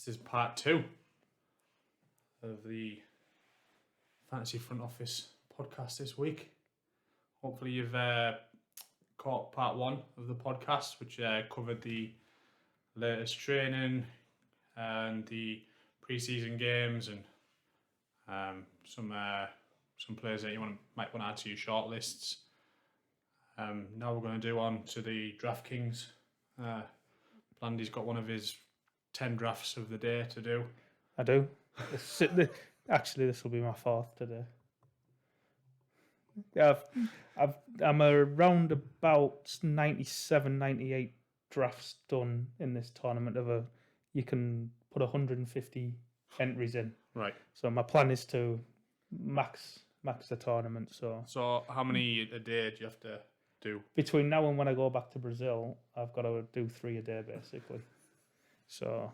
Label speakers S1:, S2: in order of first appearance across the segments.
S1: This is part 2 of the Fantasy Front Office podcast this week. Hopefully you've caught part 1 of the podcast, which covered the latest training and the pre-season games and some players that you might want to add to your short lists. Now we're going to do on to the DraftKings. Blandy's got one of his 10 drafts of the day to do.
S2: I do. Actually, this will be my 4th today. Yeah, I'm around about 97, 98 drafts done in this tournament. You can put 150 entries in.
S1: Right.
S2: So my plan is to max the tournament.
S1: So how many a day do you have to do? Between
S2: now and when I go back to Brazil, I've got to do 3 a day basically. So,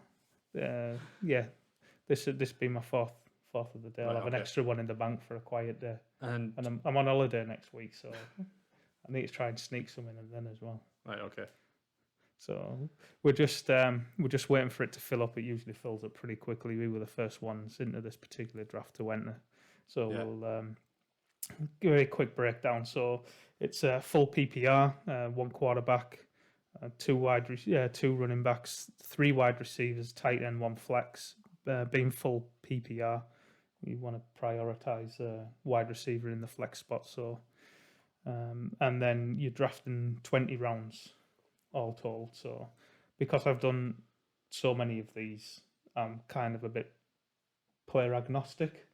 S2: this be my fourth of the day. I'll have an extra one in the bank for a quiet day, and I'm on holiday next week, so I need to try and sneak some in then as well.
S1: Right. Okay.
S2: So we're just waiting for it to fill up. It usually fills up pretty quickly. We were the first ones into this particular draft to enter, so we'll give a quick breakdown. So it's a full PPR, 1 quarterback. 2 running backs, 3 wide receivers, tight end, 1 flex. Being full PPR, you want to prioritize a wide receiver in the flex spot. So, and then you're drafting 20 rounds all told. So, because I've done so many of these, I'm kind of a bit player agnostic.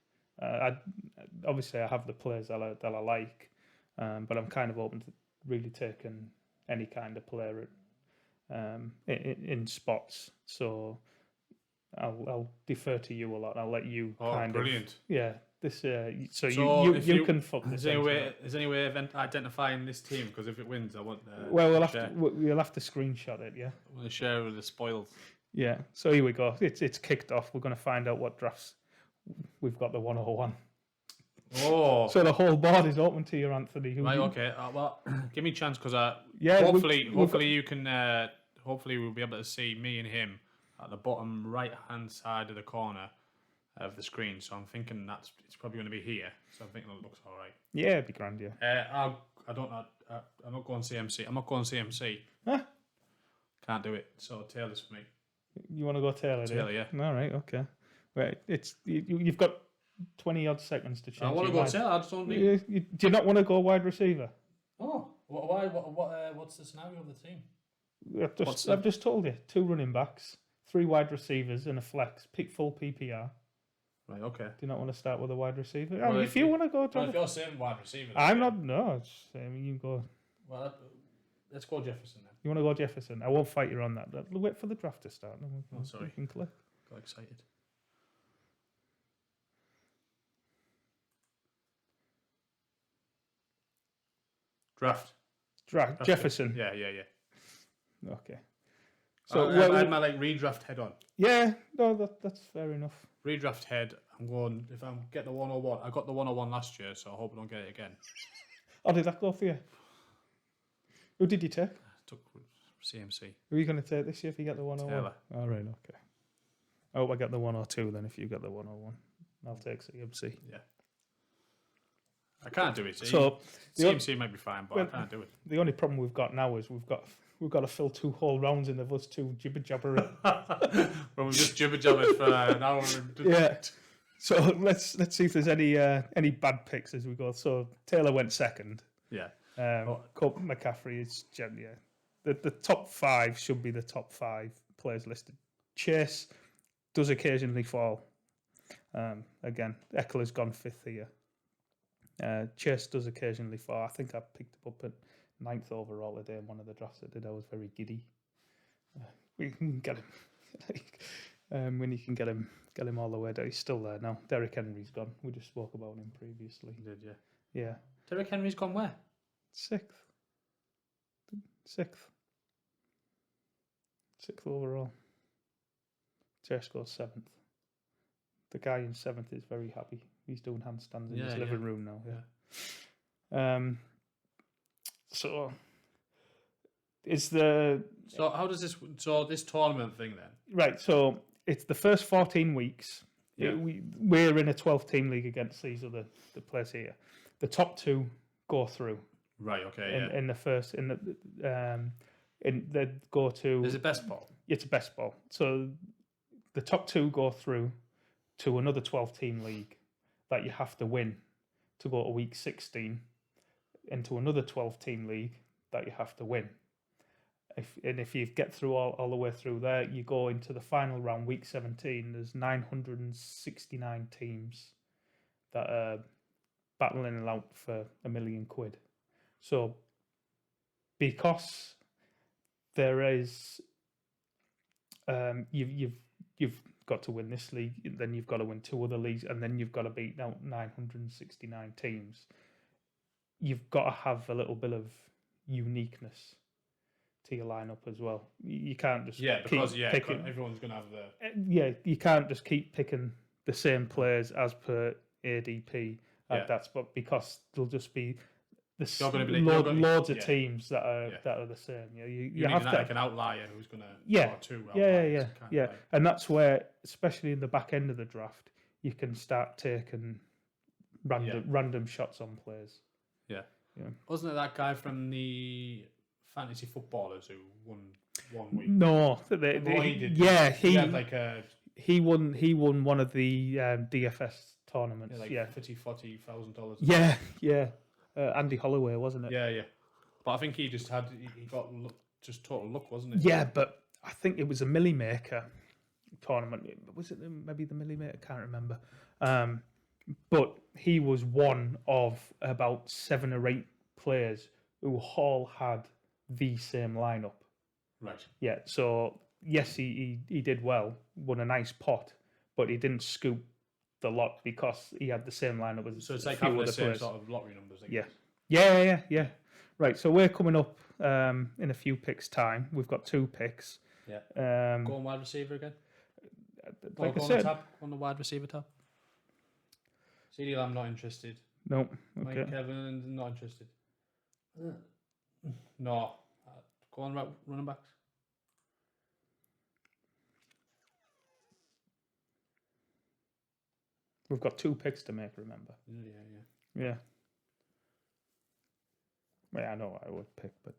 S2: Obviously I have the players that I like, but I'm kind of open to really taking any kind of player in spots. So I'll defer to you a lot. I'll let you
S1: brilliant.
S2: This so you can fuck.
S1: Is there any way of identifying this team? Because if it wins, I want.
S2: We'll have to screenshot it. Yeah.
S1: I want to share with the spoils.
S2: Yeah. So here we go. It's kicked off. We're going to find out what drafts we've got. The 101.
S1: Oh,
S2: so the whole board is open to you, Anthony.
S1: Right, okay. Well, give me a chance because hopefully you can. Hopefully we'll be able to see me and him at the bottom right-hand side of the corner of the screen. So I'm thinking it's probably going to be here. So I'm thinking it looks all right.
S2: Yeah, it'd be grand. Yeah.
S1: I don't know. I'm not going CMC. I'm not going CMC.
S2: Huh?
S1: Can't do it. So Taylor's for me.
S2: You want to go Taylor?
S1: Taylor, yeah.
S2: All right. Okay. Right. You've got 20 odd seconds to change.
S1: I want to go Taylor. I just don't need.
S2: Do you not want to go wide receiver?
S1: Oh, why? What's the scenario of the team?
S2: I've just told you: 2 running backs, 3 wide receivers, and a flex. Pick full PPR.
S1: Right. Okay.
S2: Do you not want to start with a wide receiver?
S1: Well,
S2: if you want to go,
S1: if you're saying wide receiver,
S2: I'm not. No, you go.
S1: Well, let's go Jefferson then.
S2: You want to go Jefferson? I won't fight you on that. Wait for the draft to start.
S1: Sorry.
S2: We can click.
S1: Got excited. Draft
S2: Jefferson.
S1: Yeah.
S2: Okay.
S1: So I had my redraft head on.
S2: Yeah, no, that's fair enough.
S1: Redraft head. I'm going. If I get the 101, I got the 101 last year, so I hope I don't get it again.
S2: Oh, did that go for you? Who did you take?
S1: I took CMC.
S2: Who are you going to take this year if you get the 101?
S1: Taylor.
S2: All right, okay. I hope I get the 102 then if you get the 101. I'll take CMC.
S1: Yeah. I can't do it.
S2: So
S1: CMC might be fine, but I can't do it.
S2: The only problem we've got now is we've got to fill 2 whole rounds in of us 2 jibber jabbering.
S1: Well, we've just jibber jabbered for an hour.
S2: Yeah. So let's see if there's any bad picks as we go. So Taylor went second.
S1: Yeah.
S2: Cup McCaffrey is the top 5 should be the top 5 players listed. Chase does occasionally fall. Again, Eckler's gone 5th here. Chase does occasionally fall. I think I picked him up at 9th overall today in one of the drafts I did. I was very giddy. We can get him when you can get him all the way down. He's still there now. Derrick Henry's gone. We just spoke about him previously.
S1: Did you?
S2: Yeah.
S1: Derrick Henry's gone where?
S2: 6th overall. Chase goes 7th. The guy in 7th is very happy. He's doing handstands in his living room now. Yeah. So is the
S1: how does this this tournament thing then?
S2: Right. So it's the first 14 weeks.
S1: Yeah.
S2: We're in a 12-team league against these other the players here. The top 2 go through.
S1: Right. Okay.
S2: In the first they go to.
S1: Is it best ball?
S2: It's a best ball. So the top 2 go through to another 12-team league that you have to win to go to week 16, into another 12-team league that you have to win. If you get through all the way through there, you go into the final round, week 17. There's 969 teams that are battling it out for £1 million. So because there is, you've got to win this league, then you've got to win 2 other leagues, and then you've got to beat out 969 teams. You've got to have a little bit of uniqueness to your lineup as well. You can't just picking,
S1: everyone's going to have the
S2: you can't just keep picking the same players as per ADP. That's but because there'll just be loads of teams that are the same. You have to
S1: like an outlier who's going to
S2: and that's where, especially in the back end of the draft, you can start taking random shots on players.
S1: Yeah. Wasn't it that guy from the fantasy footballers who won 1 week?
S2: No,
S1: he did.
S2: Yeah,
S1: he
S2: won one of the DFS tournaments.
S1: $50,000.
S2: Yeah. Andy Holloway, wasn't it?
S1: Yeah. But I think he got just total luck, wasn't it?
S2: Yeah, but I think it was a Millie Maker tournament. Was it maybe the Millie Maker? I can't remember. But he was one of about 7 or 8 players who all had the same lineup.
S1: Right.
S2: Yeah. So yes, he did well, won a nice pot, but he didn't scoop the lot because he had the same lineup as.
S1: So it's like having the same sort of lottery numbers.
S2: Yeah. Right. So we're coming up in a few picks' time. We've got 2 picks.
S1: Yeah. Go on wide receiver again.
S2: Like I said,
S1: on the wide receiver tab. CeeDee Lamb not interested.
S2: Nope. Okay.
S1: Mike Evans not interested. No. Go on, running backs.
S2: We've got 2 picks to make, remember? Yeah. Well, I know what I would pick, but...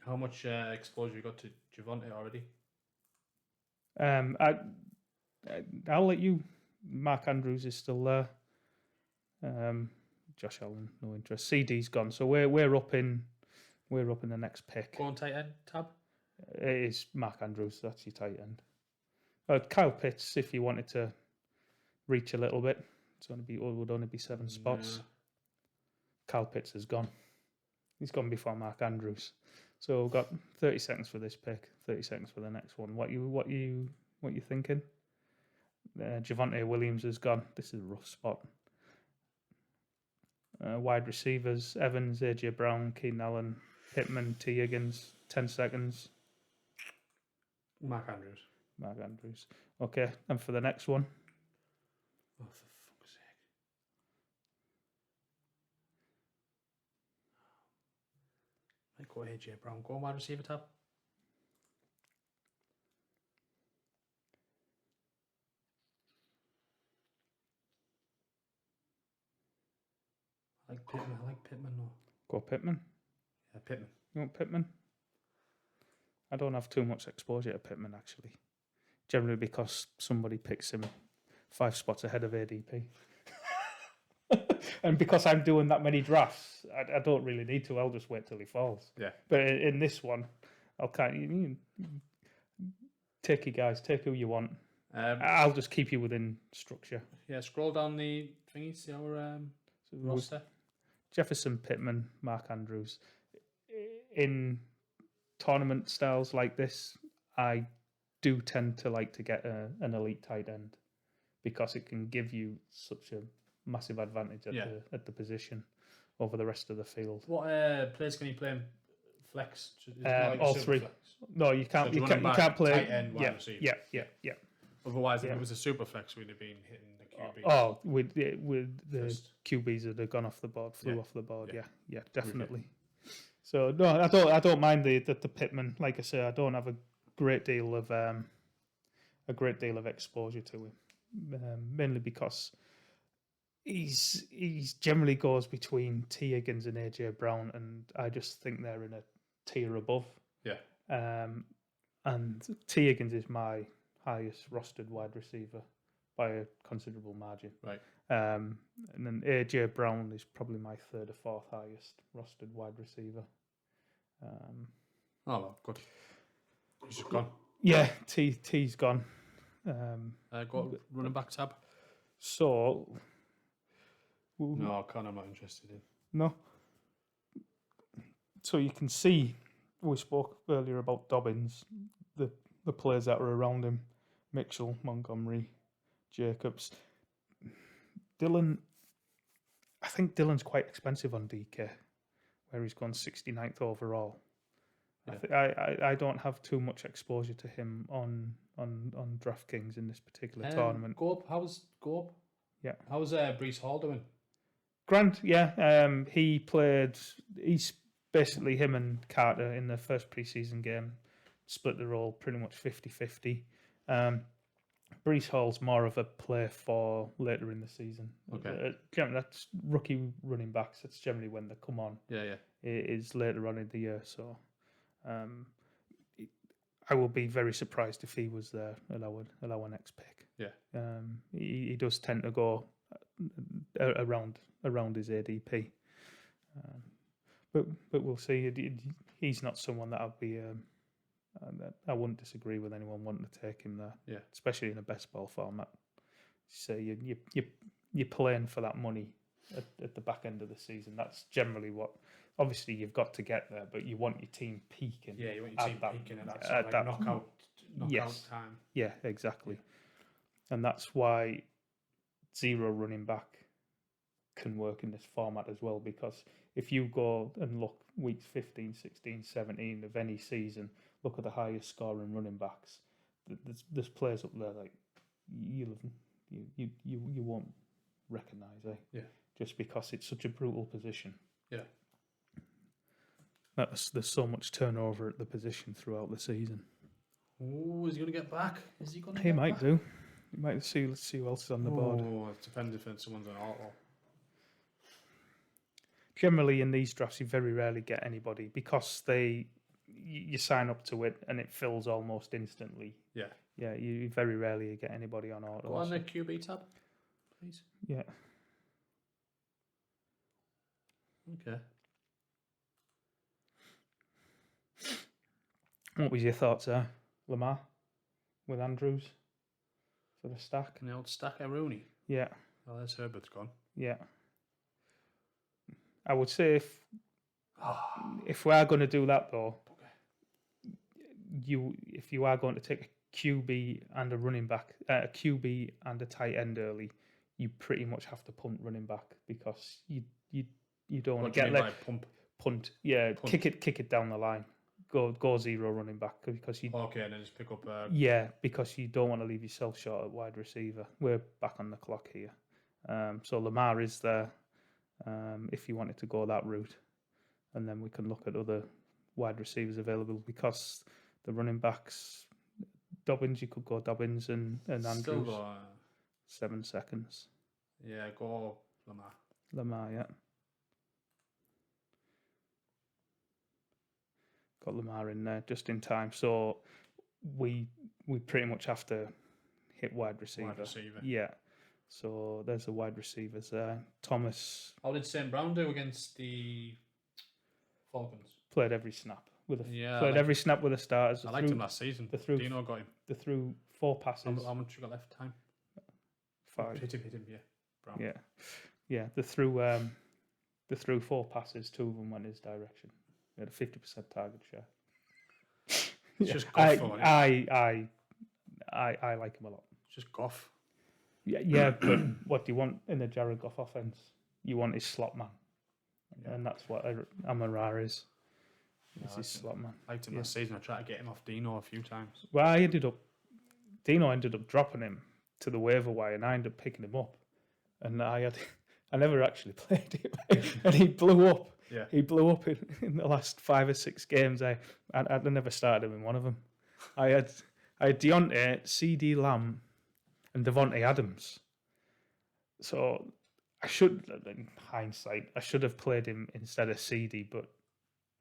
S1: How much exposure you got to Javonte already?
S2: I'll let you... Mark Andrews is still there. Josh Allen, no interest. CD's gone, so we're up in the next pick.
S1: Go on tight end tab.
S2: It is Mark Andrews. That's your tight end. Kyle Pitts, if you wanted to reach a little bit, would only be 7 spots. Kyle Pitts is gone. He's gone before Mark Andrews. So we've got 30 seconds for this pick, 30 seconds for the next one. What you thinking? Javonte Williams is gone. This is a rough spot. Wide receivers: Evans, AJ Brown, Keenan Allen, Pittman, T. Higgins. 10 seconds.
S1: Mark Andrews.
S2: Okay, and for the next one.
S1: Oh, for fuck's sake. Like go AJ Brown. Go on wide receiver tab. I like Pittman. No.
S2: Go Pittman.
S1: Yeah, Pittman.
S2: You want Pittman? I don't have too much exposure to Pittman, actually. Generally because somebody picks him 5 spots ahead of ADP. And because I'm doing that many drafts, I don't really need to. I'll just wait till he falls.
S1: Yeah.
S2: But in this one, I'll you take you guys, take who you want. I'll just keep you within structure.
S1: Yeah, scroll down the thingy, see our roster.
S2: Jefferson, Pittman, Mark Andrews. In tournament styles like this, I do tend to like to get an elite tight end because it can give you such a massive advantage at the position over the rest of the field.
S1: What players can you play in flex?
S2: All 3. Flex? No, you can't. So you can't play
S1: tight end, wide receiver.
S2: Yeah.
S1: Otherwise, if it was a super flex, we'd have been hitting the QBs.
S2: Oh, with the QBs that have gone off the board, flew off the board. Yeah, definitely. So no, I don't mind the Pittman. Like I say, I don't have a great deal of a great deal of exposure to him, mainly because he's generally goes between T. Higgins and AJ Brown, and I just think they're in a tier above.
S1: Yeah.
S2: And T. Higgins is my highest rostered wide receiver by a considerable margin.
S1: Right.
S2: And then AJ Brown is probably my third or fourth highest rostered wide receiver.
S1: Oh, well, good. He's just gone.
S2: Yeah, T's gone.
S1: Got running back tab.
S2: So.
S1: No, I can't. I'm not interested in.
S2: No. So you can see, we spoke earlier about Dobbins, the players that were around him, Mitchell, Montgomery, Jacobs. Dylan, I think Dylan's quite expensive on DK, where he's gone 69th overall. Yeah. I don't have too much exposure to him on DraftKings in this particular tournament.
S1: How's Gorb?
S2: Yeah.
S1: How's Breece Hall doing?
S2: Grant, yeah. He's basically him and Carter in the first preseason game, split the role pretty much 50-50. Breece Hall's more of a play for later in the season.
S1: Okay.
S2: That's rookie running backs. That's generally when they come on.
S1: Yeah.
S2: It is later on in the year, so I will be very surprised if he was there at our next pick.
S1: Yeah.
S2: He does tend to go around his ADP, but we'll see. He's not someone that I'd be. I wouldn't disagree with anyone wanting to take him there.
S1: Yeah.
S2: Especially in a best ball format. So you're playing for that money at the back end of the season. That's generally what. Obviously, you've got to get there, but you want your team peaking.
S1: Yeah, you want your team peaking at that knockout time.
S2: Yeah, exactly. And that's why zero running back can work in this format as well, because if you go and look weeks 15, 16, 17 of any season, look at the highest scoring running backs, there's players up there like you won't recognise,
S1: Yeah.
S2: Just because it's such a brutal position.
S1: Yeah.
S2: There's so much turnover at the position throughout the season.
S1: Oh, is he going to get back? Is he going to?
S2: He might do. You might see. Let's see who else is on the board.
S1: Oh, it depends if someone's on auto.
S2: Generally, in these drafts, you very rarely get anybody because you sign up to it and it fills almost instantly.
S1: Yeah.
S2: Yeah, you very rarely get anybody on auto.
S1: Go on the QB tab, please.
S2: Yeah.
S1: Okay.
S2: What was your thoughts there, Lamar, with Andrews for the stack?
S1: And the old stack of Rooney.
S2: Yeah.
S1: Oh, there's Herbert's gone.
S2: Yeah. I would say if we are going to do that though, if you are going to take a QB and a running back, a QB and a tight end early, you pretty much have to punt running back because you don't want to get like punt. Yeah, punt. Kick it down the line. Go zero running back because you.
S1: Okay, and then just pick up.
S2: Yeah, because you don't want to leave yourself short at wide receiver. We're back on the clock here, so Lamar is there. If you wanted to go that route, and then we can look at other wide receivers available because the running backs, Dobbins, you could go Dobbins and Andrews. 7 seconds.
S1: Yeah, go Lamar.
S2: Lamar, yeah. Got Lamar in there just in time. So we pretty much have to hit wide receiver. Yeah. So there's the wide receivers there. Thomas.
S1: How did St. Brown do against the Falcons?
S2: Played every snap every snap with the starters.
S1: I liked him last season. Dino got him.
S2: They threw 4 passes.
S1: How much you got left time?
S2: 5.
S1: Hit him, yeah. Brown.
S2: Yeah. They threw 4 passes. 2 of them went his direction. He had a 50% target share.
S1: It's just Goff.
S2: I like him a lot.
S1: It's just Goff.
S2: Yeah, but what do you want in a Jared Goff offense? You want his slot man, and that's what Amon-Ra is. It's his slot man.
S1: I liked him last season. I tried to get him off Dino a few times.
S2: Well, Dino ended up dropping him to the waiver wire, and I ended up picking him up. And I never actually played him, and he blew up.
S1: Yeah,
S2: he blew up in the last 5 or 6 games. I'd never started him in one of them. I I had Deontay, CD Lamb, and Devontae Adams. So I should, in hindsight, I should have played him instead of CD, but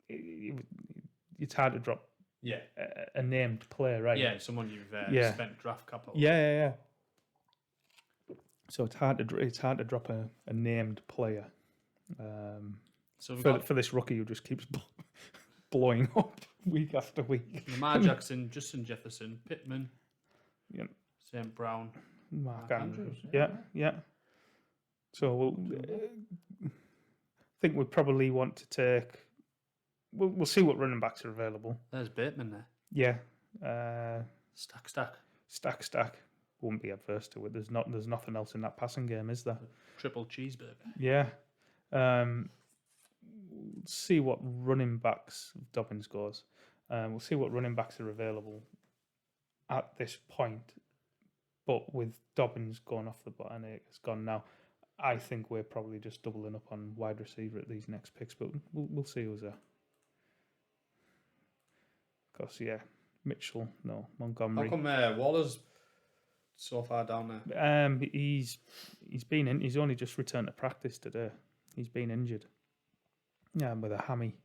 S2: it's hard to drop a named player, right?
S1: Yeah, someone you've spent draft capital.
S2: Yeah. So it's hard to drop a named player.
S1: So
S2: for this rookie who just keeps blowing up week after week.
S1: Lamar Jackson, Justin Jefferson, Pittman, St. Brown,
S2: Mark Andrews. Yeah. So I think we probably want to take. We'll see what running backs are available.
S1: There's Bateman there.
S2: Yeah. Stack. Won't be adverse to it. There's nothing else in that passing game, is there?
S1: Triple cheeseburger.
S2: Yeah. See what running backs Dobbins goes. We'll see what running backs are available at this point. But with Dobbins going off the bottom, it's gone now. I think we're probably just doubling up on wide receiver at these next picks, but we'll see who's there. Of course, Mitchell, no, Montgomery.
S1: How come Waller's so far down there?
S2: He's been in. He's only just returned to practice today. He's been injured. Yeah, with a hammy.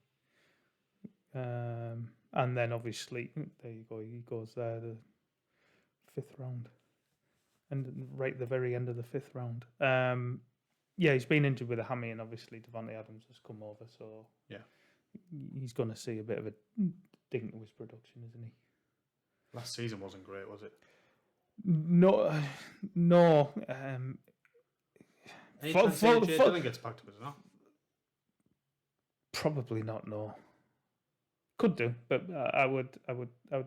S2: And then obviously there you go. He goes there the 5th round, and right at the very end of the 5th round. He's been injured with a hammy, and obviously Devontae Adams has come over, so he's going to see a bit of a ding to his production, isn't he?
S1: Last season wasn't great, was it?
S2: No.
S1: Any chance AJ Dillon gets back to us now?
S2: Probably not. No. Could do, but I would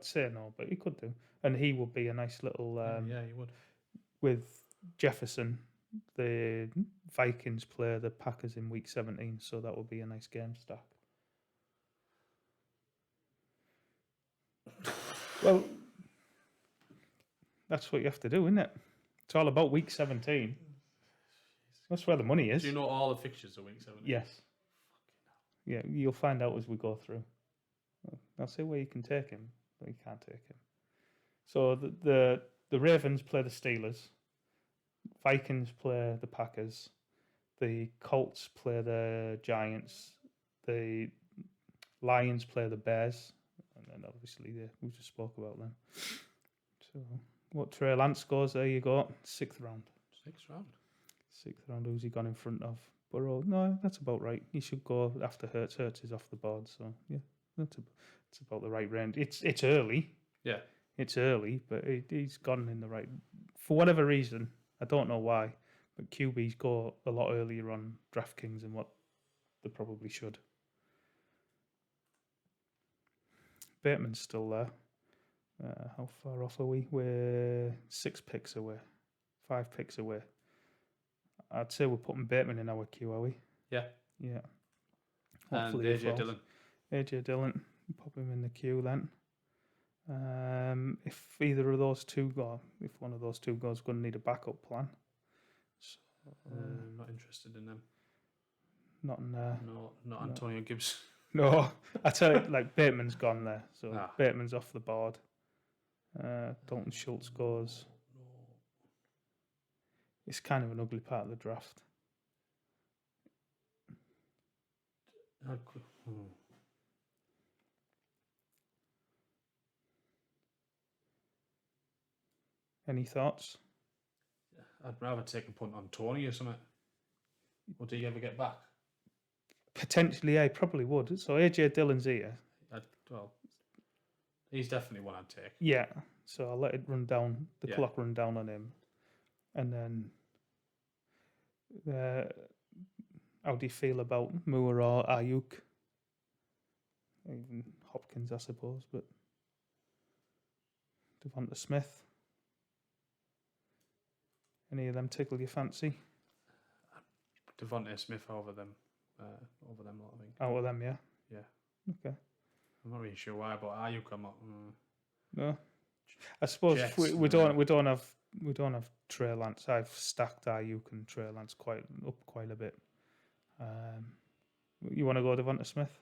S2: say no, but he could do, and he would be a nice little.
S1: He would.
S2: With Jefferson, the Vikings play the Packers in week 17, so that would be a nice game stack. Well, that's what you have to do, isn't it? It's all about week 17. That's where the money is.
S1: Do you know all the fixtures of week 17?
S2: Yes. Yeah, you'll find out as we go through. I'll say where you can take him, but you can't take him. So the Ravens play the Steelers. Vikings play the Packers. The Colts play the Giants. The Lions play the Bears. And then obviously we just spoke about them. So what Trey Lance scores, there you go. 6th round. 6th round. Who's he gone in front of? Burrow? No, that's about right. He should go after Hurts. Hurts is off the board. So yeah, it's about the right range. It's early.
S1: Yeah.
S2: It's early, but he's gone in the right... For whatever reason, I don't know why, but QBs go a lot earlier on DraftKings than what they probably should. Bateman's still there. How far off are we? We're 6 picks away. 5 picks away. I'd say we're putting Bateman in our queue, are we?
S1: Yeah.
S2: Yeah.
S1: Hopefully and AJ Dillon.
S2: AJ Dillon. Pop him in the queue then. If either of those two go, if one of those two goes, going to need a backup plan. So,
S1: not interested in them.
S2: Not in
S1: not Antonio Gibbs.
S2: No, I tell you, like Bateman's gone there, so Bateman's off the board. Dalton Schultz goes. It's kind of an ugly part of the draft. Any thoughts?
S1: I'd rather take a punt on Tony or something. Would he ever get back?
S2: Potentially, yeah, he probably would. So AJ Dillon's here.
S1: He's definitely one I'd take.
S2: Yeah, so I'll let it run down, the clock run down on him. And then, how do you feel about Moore or Ayuk? Even Hopkins, I suppose, but Devonta Smith. Any of them tickle your fancy?
S1: Devonta Smith over them lot, I think.
S2: Out of them, yeah.
S1: Yeah.
S2: Okay.
S1: I'm not really sure why, but Ayuk, I'm not.
S2: No. I suppose
S1: Jets,
S2: we don't have Trey Lance. I've stacked Ayuk and Trey Lance quite a bit. You want to go Devonta Smith?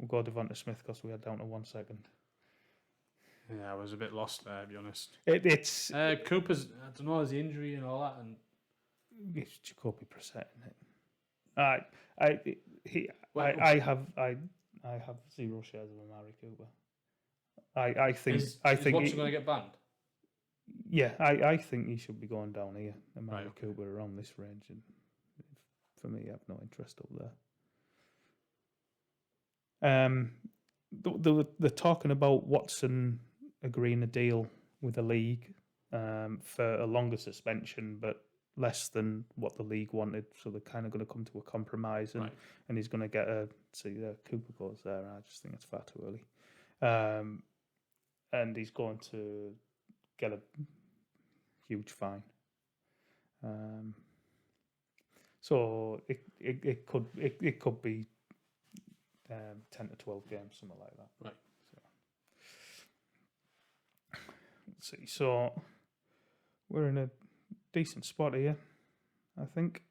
S2: We'll go Devonta Smith because we are down to 1 second.
S1: Yeah, I was a bit lost there, to be honest.
S2: It's
S1: Cooper's, I don't know, there's the injury and all that. And
S2: it's Jacoby Brissett, isn't it? I have 0 shares of Amari Cooper. I think
S1: is
S2: think
S1: Watson going to get banned?
S2: Yeah, I think he should be going down here. Amari
S1: Right, okay.
S2: Cooper around this range, and for me, I have no interest up there. They're talking about Watson agreeing a deal with the league for a longer suspension, but less than what the league wanted. So they're kind of going to come to a compromise, and he's going to get Cooper goes there. I just think it's far too early. And he's going to get a huge fine. So it could be 10 to 12 games, something like that.
S1: Right.
S2: So, let's see. So we're in a decent spot here, I think,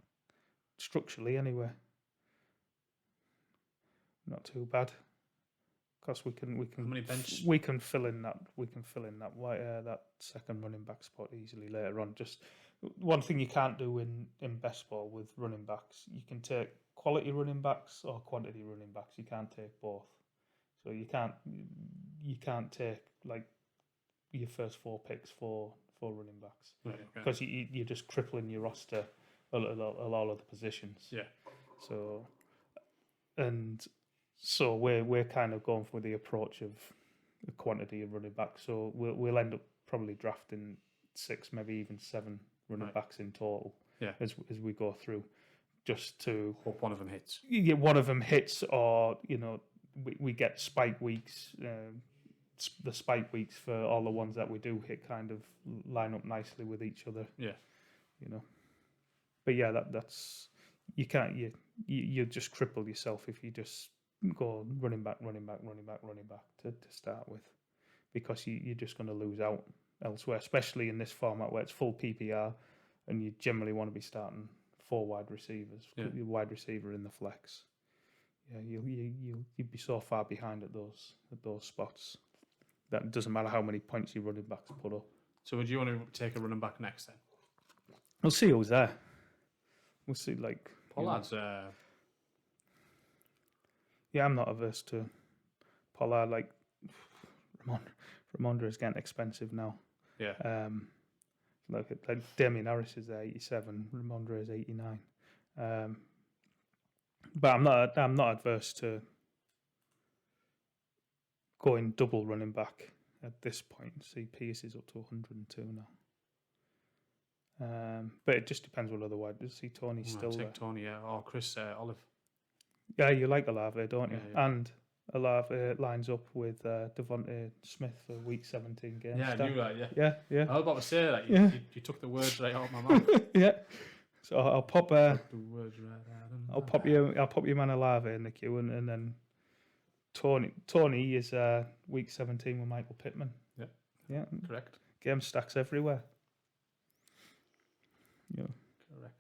S2: structurally anyway. Not too bad. Because we can
S1: How many bench?
S2: we can fill in that that second running back spot easily later on. Just one thing you can't do in best ball with running backs, you can take quality running backs or quantity running backs. You can't take both. So you can't take like your first 4 picks for running backs, because you're just crippling your roster a lot of the positions.
S1: Yeah.
S2: So we're kind of going for the approach of the quantity of running backs. So we'll end up probably drafting 6, maybe even 7 running backs in total.
S1: Yeah.
S2: As we go through, just to
S1: hope one of them hits.
S2: Yeah, one of them hits, or we get spike weeks. The spike weeks for all the ones that we do hit kind of line up nicely with each other.
S1: Yeah.
S2: But yeah, that's you can't you just cripple yourself if you just go running back to start with, because you're just going to lose out elsewhere, especially in this format where it's full PPR and you generally want to be starting 4 wide receivers, your wide receiver in the flex. Yeah, you'd be so far behind at those spots that it doesn't matter how many points your running backs put up.
S1: So would you want to take a running back next then?
S2: We'll see who's there. We'll see, like
S1: Pollard's.
S2: Yeah, I'm not averse to Pollard. Like Ramondre is getting expensive now.
S1: Yeah.
S2: Like Damien Harris is there, 87. Ramondre is 89. But I'm not adverse to going double running back at this point. See, Pierce is up to 102 now. But it just depends what other wide. See, Tony's still there.
S1: Tony, yeah, or Chris Olive.
S2: Yeah, you like Olave, don't you?
S1: Yeah.
S2: And Olave lines up with Devonta Smith for week 17 game.
S1: Yeah, I knew that.
S2: Yeah.
S1: I was about to say that. You took the words right out of my mouth.
S2: Yeah. So I'll pop.
S1: The words right out of
S2: I'll pop your man Olave in the queue, and then Tony is week 17 with Michael Pittman. Yeah.
S1: Correct.
S2: Game stacks everywhere. Yeah.
S1: Correct.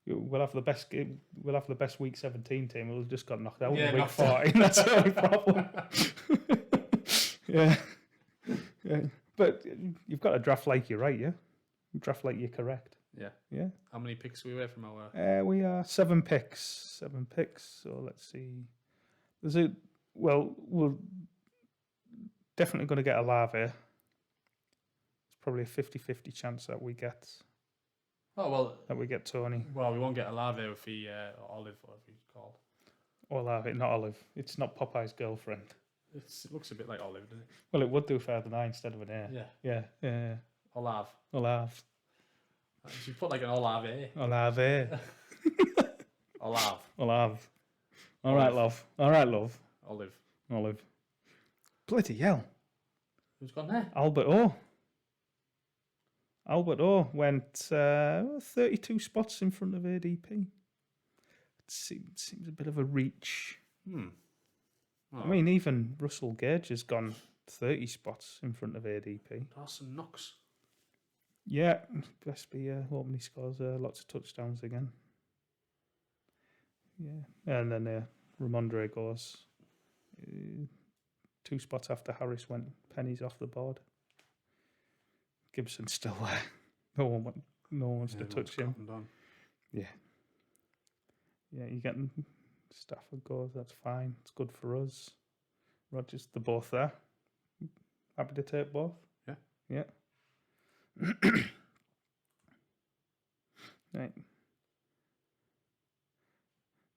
S2: We'll have the best game. We'll have the best week 17 team. We'll have just got knocked out in week 14. That's the only problem. Yeah. But you've got to draft like you're right. Yeah. Draft like you're correct. Yeah.
S1: How many picks are we away from our?
S2: We are 7 picks. 7 picks. So let's see. We're definitely going to get Olave. It's probably a 50-50 chance that we get.
S1: Oh, well.
S2: That we get Tony.
S1: Well, we won't get Olave if he Olive, whatever he's called.
S2: Olave, not Olive. It's not Popeye's girlfriend.
S1: It looks a bit like Olive, doesn't it?
S2: Well, it would do for an I instead of an A. Yeah.
S1: Olave. You put like an Olave.
S2: Olave.
S1: Olave.
S2: All right, love. Olive. Bloody hell.
S1: Who's gone there?
S2: Albert O went 32 spots in front of ADP. It seems a bit of a reach.
S1: Oh.
S2: I mean, even Russell Gage has gone 30 spots in front of ADP.
S1: Dawson Knox.
S2: Yeah, best be hoping he scores lots of touchdowns again. Yeah, and then Ramondre goes 2 spots after Harris went, Penny's off the board. Gibson's still there. No one wants to touch him. Yeah. Yeah, you're getting Stafford goes, that's fine. It's good for us. Rodgers, they're both there. Happy to take both?
S1: Yeah.
S2: Yeah. Right.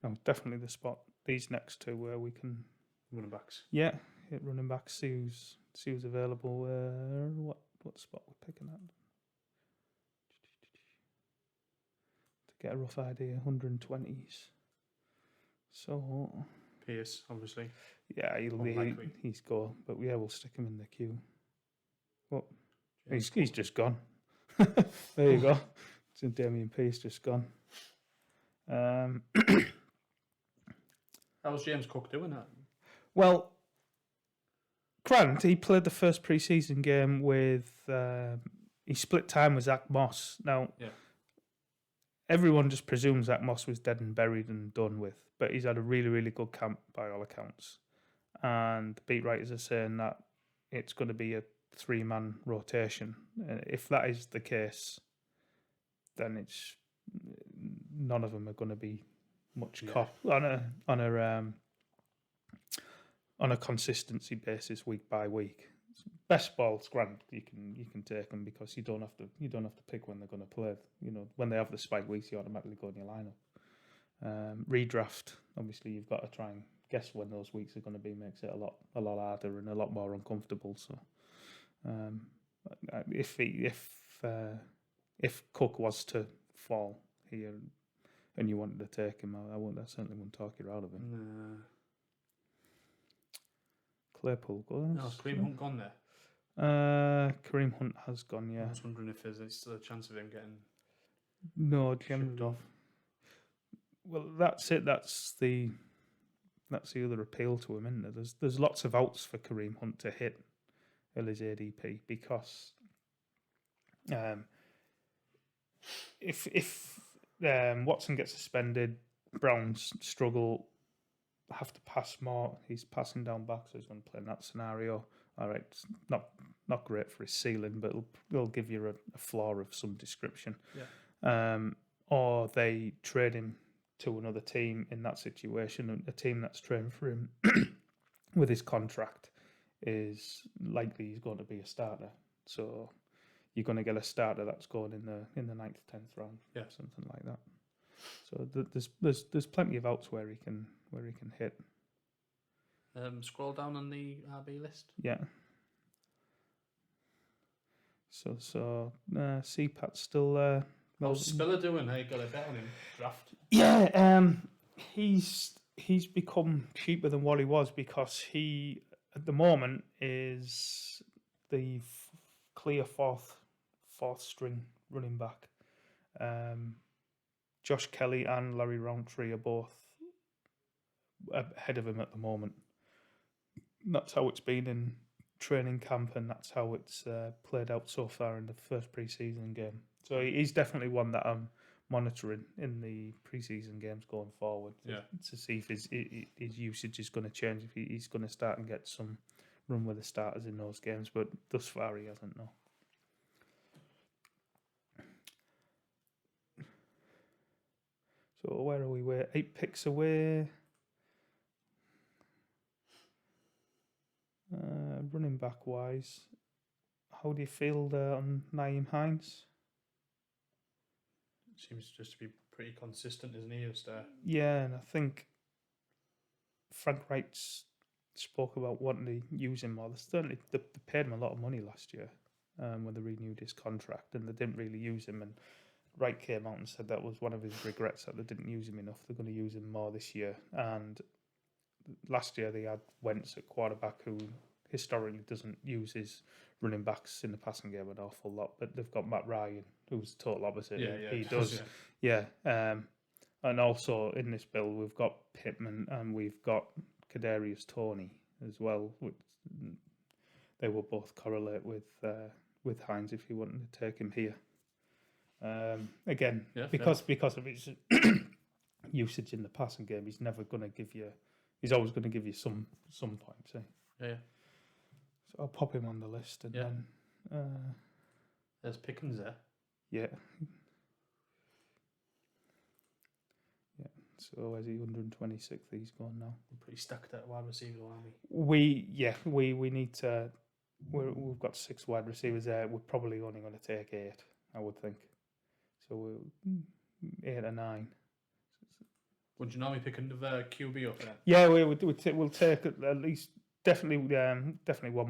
S2: No, definitely the spot. These next two where we can
S1: running backs.
S2: Yeah, hit running back. See who's available. What spot we're picking at? To get a rough idea, 120s. So
S1: Pierce, obviously.
S2: Yeah, he's gone. But yeah, we'll stick him in the queue. What? He's just gone. There you go. So Damien Pierce just gone.
S1: How's James Cook doing that?
S2: Well, Grant, he played the first pre-season game with... he split time with Zach Moss. Now, everyone just presumes Zach Moss was dead and buried and done with, but he's had a really, really good camp by all accounts. And the beat writers are saying that it's going to be a 3-man rotation. If that is the case, then it's none of them are going to be much on a consistency basis week by week. Best balls, Grant, you can take them because you don't have to pick when they're going to play. You know, when they have the spike weeks, you automatically go in your lineup. Redraft, obviously, you've got to try and guess when those weeks are going to be. Makes it a lot harder and a lot more uncomfortable. So, if Cook was to fall here and you wanted to take him, I certainly wouldn't talk you out of him.
S1: No.
S2: Claypool goes.
S1: No, is Kareem Hunt gone there?
S2: Kareem Hunt has gone, yeah.
S1: I was wondering if there's still a chance of him getting
S2: shipped off. Well, that's it. That's the other appeal to him, isn't it? There's lots of outs for Kareem Hunt to hit his ADP because if Watson gets suspended, Browns struggle, have to pass more. He's passing down back, so he's going to play in that scenario. All right, it's not great for his ceiling, but it'll give you a floor of some description.
S1: Yeah.
S2: Or they trade him to another team in that situation, and a team that's trading for him with his contract is likely he's going to be a starter. So you're going to get a starter that's going in the 9th, 10th round, something like that. So there's plenty of outs where he can hit.
S1: Scroll down on the RB list.
S2: Yeah. So CPAT's still there.
S1: How's Spiller doing? How you got a bet on him? Draft?
S2: Yeah, he's become cheaper than what he was because he at the moment is the clear fourth string running back. Josh Kelly and Larry Roundtree are both ahead of him at the moment. That's how it's been in training camp, and that's how it's played out so far in the first pre-season game. So he's definitely one that I'm monitoring in the pre-season games going forward to see if his usage is going to change, if he's going to start and get some run with the starters in those games. But thus far, he hasn't, no. So where are we? We're 8 picks away. Running back wise, how do you feel on Nyheim Hines?
S1: Seems just to be pretty consistent, isn't he?
S2: Yeah, and I think Frank Wright's spoke about wanting to use him more. They paid him a lot of money last year when they renewed his contract, and they didn't really use him. And Wright came out and said that was one of his regrets, that they didn't use him enough. They're going to use him more this year. And last year they had Wentz at quarterback, who historically doesn't use his running backs in the passing game an awful lot, but they've got Matt Ryan, who's the total opposite. He does. And also in this build we've got Pittman and we've got Kadarius Toney as well, which they will both correlate with Hines if you wanted to take him here. Because of his usage in the passing game, he's never going to give you he's always going to give you some points. Eh?
S1: Yeah.
S2: So I'll pop him on the list, and then
S1: there's Pickens there.
S2: Yeah. Yeah. So where's he? 126th. He's gone now.
S1: We're pretty stacked at wide receiver, aren't
S2: we? We need to. We've got 6 wide receivers there. We're probably only going to take 8, I would think. So we'll 8 or 9.
S1: Would you normally pick another QB up then?
S2: Yeah, we'll take at least definitely one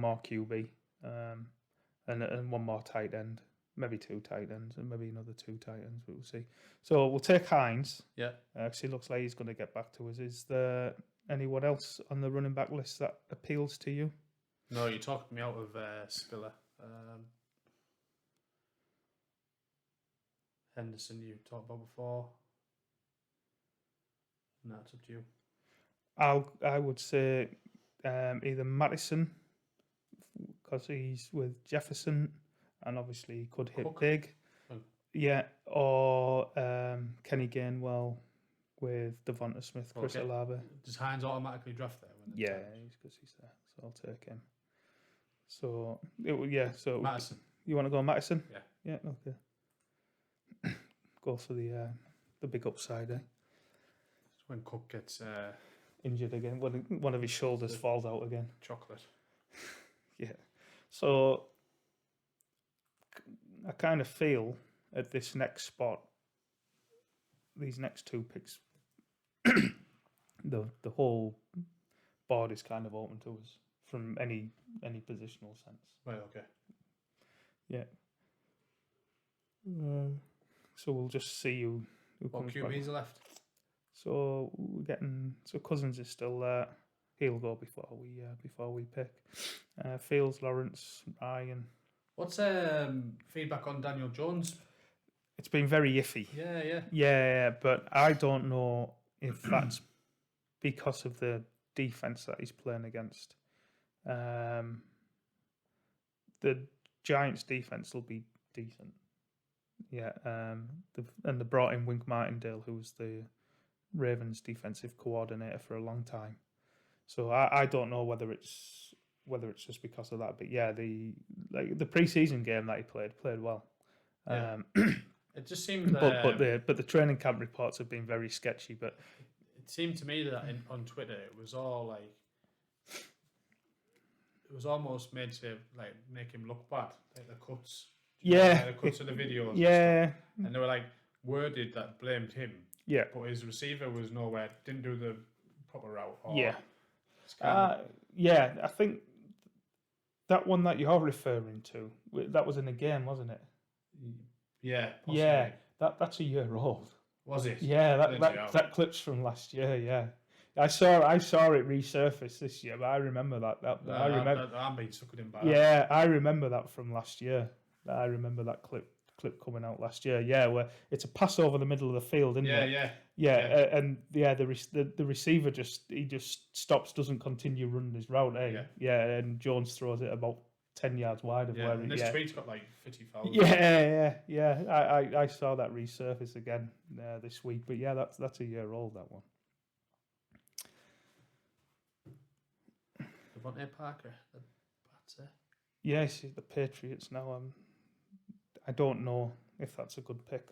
S2: more QB, and one more tight end, maybe 2 tight ends, and maybe another 2 tight ends. We'll see. So we'll take Hines.
S1: Yeah.
S2: Actually, looks like he's going to get back to us. Is there anyone else on the running back list that appeals to you?
S1: No, you talked me out of Spiller. Henderson, you talked about before. No, it's up to you.
S2: I would say either Madison, because he's with Jefferson, and obviously he could hit
S1: Cook.
S2: big.
S1: Oh.
S2: Yeah, or Kenny Gainwell with Devonta Smith, Chris Olave.
S1: Does Hines automatically draft there?
S2: Yeah, because he's there, so I'll take him. So so
S1: Madison.
S2: You want to go Madison?
S1: Yeah.
S2: Yeah. Okay. Go for the big upside, eh?
S1: When Cook gets
S2: injured again, when one of his shoulders falls out again.
S1: Chocolate.
S2: Yeah. So I kind of feel at this next spot, these next 2 picks, the whole board is kind of open to us from any positional sense.
S1: Right. Okay.
S2: Yeah. So we'll just see who
S1: What
S2: comes
S1: QBs
S2: back.
S1: are left?
S2: So we're getting. So Cousins is still there. He'll go before we pick. Fields, Lawrence, Ryan.
S1: What's feedback on Daniel Jones?
S2: It's been very iffy. Yeah, but I don't know if that's because of the defense that he's playing against. The Giants' defense will be decent. Yeah, they brought in Wink Martindale, who was the Ravens' defensive coordinator for a long time. So I don't know whether it's just because of that, but yeah, the preseason game that he played well.
S1: Yeah. It just seemed,
S2: but the training camp reports have been very sketchy. But
S1: it seemed to me that on Twitter it was all like it was almost made to like make him look bad, like the cuts.
S2: Yeah,
S1: the cuts of the videos.
S2: Yeah,
S1: and they were like worded that blamed him.
S2: Yeah,
S1: but his receiver was nowhere, didn't do the proper route.
S2: Yeah, I think that one that you're referring to, that was in a game, wasn't it?
S1: Yeah, possibly.
S2: Yeah, that's a year old.
S1: Was it?
S2: Yeah, that clip's from last year. Yeah, I saw it resurface this year, but I remember that. I remember.
S1: I'm being suckered in by
S2: that. Yeah, I remember that from last year. I remember that clip coming out last year. Yeah, where it's a pass over the middle of the field, isn't it? And the receiver just stops, doesn't continue running his route. And Jones throws it about 10 yards wide of where.
S1: And this tweet's got like 50 fouls.
S2: Yeah. I saw that resurface again this week, but yeah, that's a year old, that one.
S1: Devontae Parker, the Pats there.
S2: Yes, the Patriots now. I don't know if that's a good pick.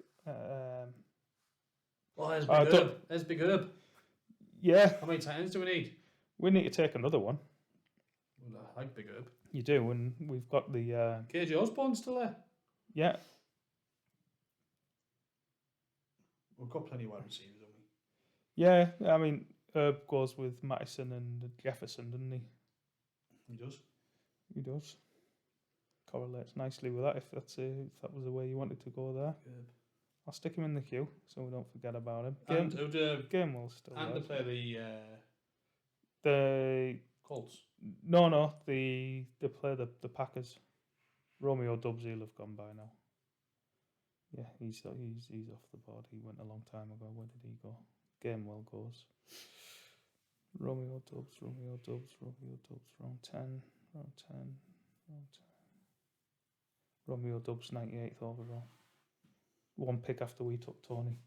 S1: There's Big Herb. There's Big Herb.
S2: Yeah.
S1: How many tight ends do we need?
S2: We need to take another one.
S1: Well, I like Big Herb.
S2: You do, and we've got the...
S1: KJ Osborne's still there.
S2: Yeah.
S1: We've got plenty of wide receivers, haven't we?
S2: Yeah, I mean, Herb goes with Madison and Jefferson, doesn't he? He does. Correlates nicely with that. If that was the way you wanted to go there,
S1: good.
S2: I'll stick him in the queue so we don't forget about him.
S1: Game
S2: will still.
S1: And to play
S2: the
S1: Colts.
S2: No. They play the Packers. Romeo Doubs will have gone by now. Yeah, he's off the board. He went a long time ago. Where did he go? Gamewell goes. Romeo Doubs, round 10. Romeo Doubs, 98th overall. One pick after we took Tony.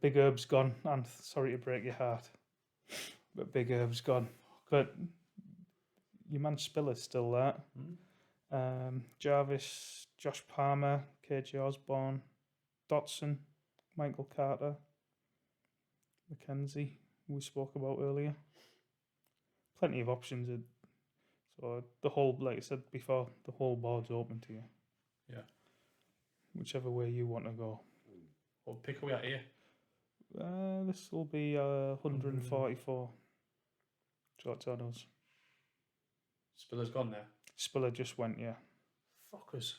S2: Big Herb's gone, and sorry to break your heart. But Big Herb's gone. But your man Spiller's still there. Jarvis, Josh Palmer, KJ Osborne, Dotson, Michael Carter, McKenzie, we spoke about earlier. Plenty of options. So the whole, like I said before, the whole board's open to you.
S1: Yeah.
S2: Whichever way you want to go.
S1: What pick are we at here?
S2: This will be 144. Tornadoes.
S1: Spiller's gone there.
S2: Spiller just went, yeah.
S1: Fuckers.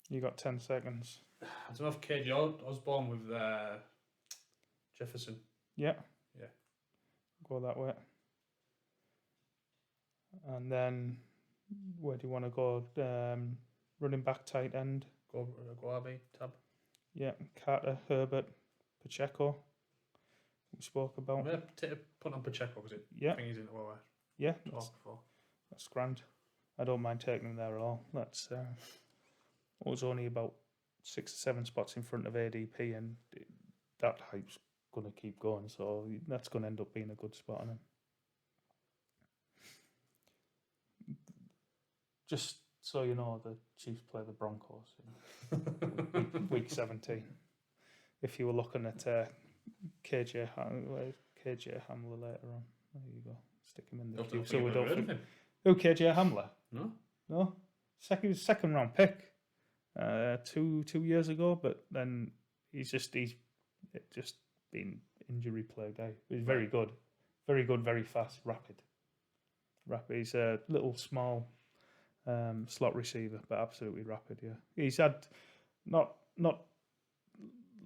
S2: You got 10 seconds.
S1: I don't know if KJ Osborne with Jefferson.
S2: Yeah.
S1: Yeah.
S2: Go that way. And then where do you want to go? Running back, tight end.
S1: Go RB tab.
S2: Yeah. Carter, Herbert, Pacheco. We spoke about.
S1: I'm going to put on Pacheco because I think he's into what
S2: yeah,
S1: we're talking for.
S2: That's grand. I don't mind taking him there at all. That's was only about 6 or 7 spots in front of ADP, and that hype's going to keep going. So that's going to end up being a good spot on him. Just so you know, the Chiefs play the Broncos in week 17. If you were looking at KJ Hamler later on, there you go. Stick him in the queue so we don't forget. Who, KJ Hamler? No. Second round pick. 2 years ago, but then he's just been injury plagued. He's very good, very fast, rapid. He's a little small slot receiver, but absolutely rapid. Yeah, he's had not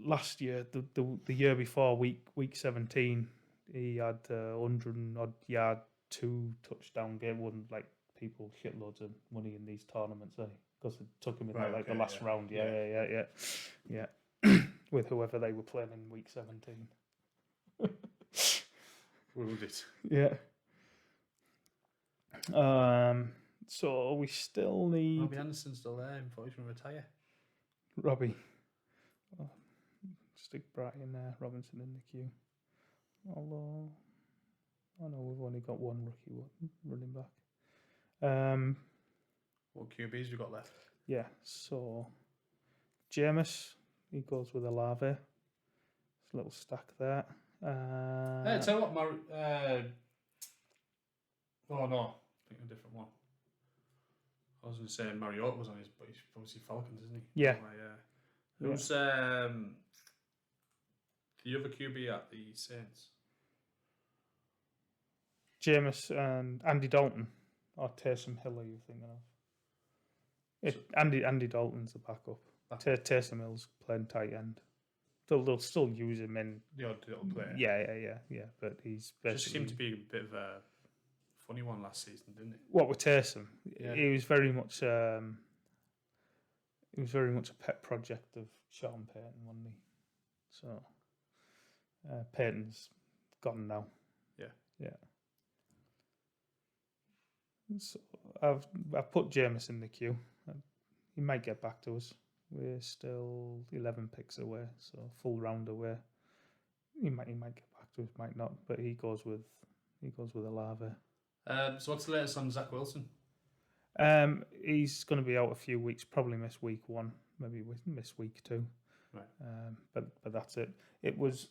S2: last year, the year before, week 17, he had 100 and odd yard, 2 touchdown game. Wouldn't like people shitloads of money in these tournaments, because it took him in the last round. Yeah. With whoever they were playing in week 17.
S1: Ruled it.
S2: Yeah. So we still need.
S1: Robbie Anderson's still there. I thought he was going to retire.
S2: Robbie. Stick Brighton there. Robinson in the queue. Although, we've only got one rookie running back.
S1: What QBs have you got left?
S2: Yeah, so Jameis, he goes with Olave. There's a little stack there.
S1: Tell you what, oh no, I think a different one. I was going to say Mariota was on his, but he's obviously Falcons, isn't he?
S2: Yeah.
S1: Who's the other QB at the Saints?
S2: Jameis and Andy Dalton, or Taysom Hill, are you thinking of? Andy Dalton's the backup. Taysom Hill's playing tight end. They'll still use him in
S1: the odd little player.
S2: Yeah. But he's
S1: just seemed to be a bit of a funny one last season, didn't it?
S2: What with Taysom?
S1: Yeah.
S2: He was very much a pet project of Sean Payton, wasn't he? So Payton's gone now. Yeah. So I've put Jameis in the queue. He might get back to us. We're still 11 picks away, so full round away. He might get back to us, might not, but he goes with Olave.
S1: So what's the latest on Zach Wilson?
S2: He's going to be out a few weeks. Probably miss week 1, maybe miss week 2.
S1: Right.
S2: But that's it. It was